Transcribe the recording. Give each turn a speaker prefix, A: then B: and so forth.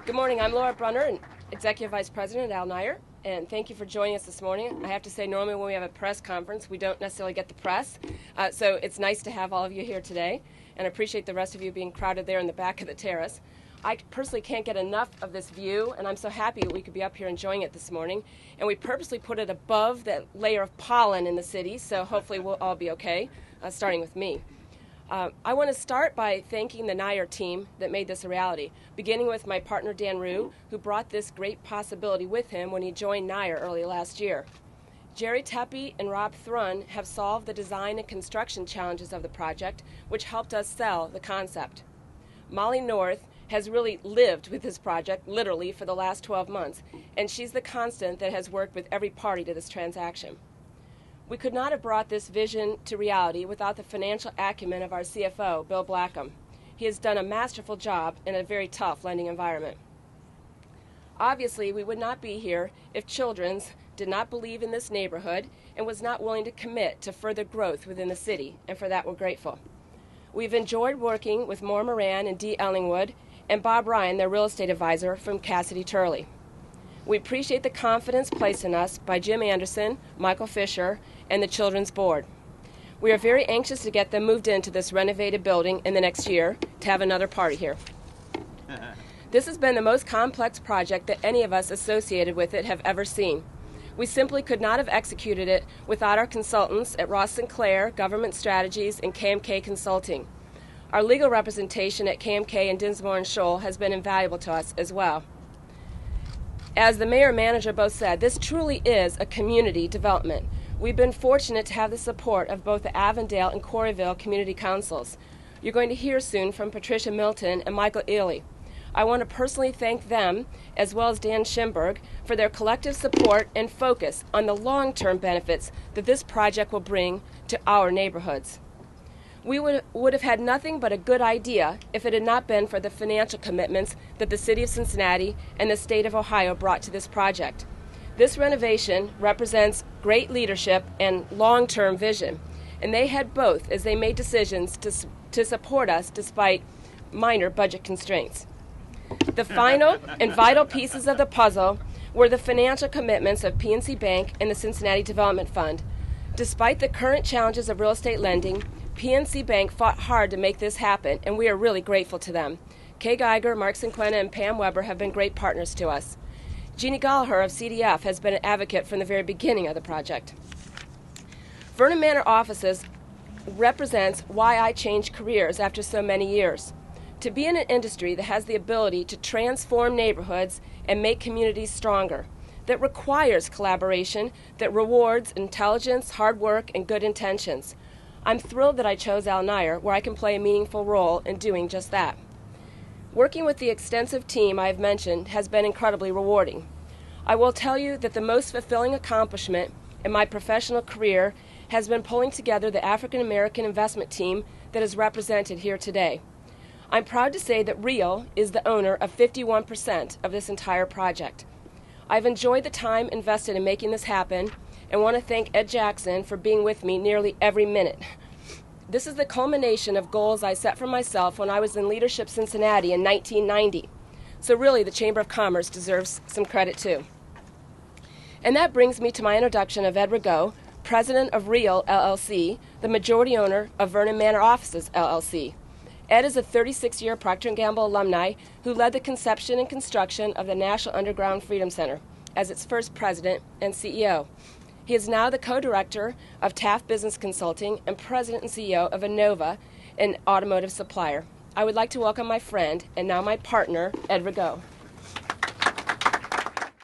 A: Good morning. I'm Laura Brunner, and Executive Vice President at Neyer, and thank you for joining us this morning. I have to say, normally when we have a press conference, we don't necessarily get the press, so it's nice to have all of you here today, and I appreciate the rest of you being crowded there in the back of the terrace. I personally can't get enough of this view, and I'm so happy we could be up here enjoying it this morning. And we purposely put it above that layer of pollen in the city, so hopefully we'll all be okay, starting with me. I want to start by thanking the Neyer team that made this a reality, beginning with my partner Dan Rue, who brought this great possibility with him when he joined Neyer early last year. Jerry Tepe and Rob Thrun have solved the design and construction challenges of the project, which helped us sell the concept. Molly North has really lived with this project, literally, for the last 12 months, and she's the constant that has worked with every party to this transaction. We could not have brought this vision to reality without the financial acumen of our CFO, Bill Blackham. He has done a masterful job in a very tough lending environment. Obviously, we would not be here if Childrens did not believe in this neighborhood and was not willing to commit to further growth within the city, and for that we're grateful. We've enjoyed working with Moore Moran and Dee Ellingwood and Bob Ryan, their real estate advisor from Cassidy Turley. We appreciate the confidence placed in us by Jim Anderson, Michael Fisher, and the Children's Board. We are very anxious to get them moved into this renovated building in the next year to have another party here. This has been the most complex project that any of us associated with it have ever seen. We simply could not have executed it without our consultants at Ross Sinclair, Government Strategies, and KMK Consulting. Our legal representation at KMK and Dinsmore and Scholl has been invaluable to us as well. As the mayor and manager both said, this truly is a community development. We've been fortunate to have the support of both the Avondale and Corryville community councils. You're going to hear soon from Patricia Milton and Michael Ely. I want to personally thank them, as well as Dan Schimberg, for their collective support and focus on the long-term benefits that this project will bring to our neighborhoods. We would have had nothing but a good idea if it had not been for the financial commitments that the City of Cincinnati and the State of Ohio brought to this project. This renovation represents great leadership and long-term vision, and they had both as they made decisions to support us despite minor budget constraints. The final and vital pieces of the puzzle were the financial commitments of PNC Bank and the Cincinnati Development Fund. Despite the current challenges of real estate lending, PNC Bank fought hard to make this happen, and we are really grateful to them. Kay Geiger, Mark Cinquena, and Pam Weber have been great partners to us. Jeannie Gallagher of CDF has been an advocate from the very beginning of the project. Vernon Manor offices represents why I changed careers after so many years. To be in an industry that has the ability to transform neighborhoods and make communities stronger, that requires collaboration, that rewards intelligence, hard work, and good intentions. I'm thrilled that I chose Neyer, where I can play a meaningful role in doing just that. Working with the extensive team I have mentioned has been incredibly rewarding. I will tell you that the most fulfilling accomplishment in my professional career has been pulling together the African American investment team that is represented here today. I'm proud to say that Real is the owner of 51% of this entire project. I've enjoyed the time invested in making this happen and want to thank Ed Jackson for being with me nearly every minute. This is the culmination of goals I set for myself when I was in Leadership Cincinnati in 1990. So really, the Chamber of Commerce deserves some credit too. And that brings me to my introduction of Ed Rigaud, president of Real LLC, the majority owner of Vernon Manor Offices LLC. Ed is a 36-year Procter & Gamble alumni who led the conception and construction of the National Underground Freedom Center as its first president and CEO. He is now the co-director of Taft Business Consulting and president and CEO of Innova, an automotive supplier. I would like to welcome my friend and now my partner, Ed Rigaud.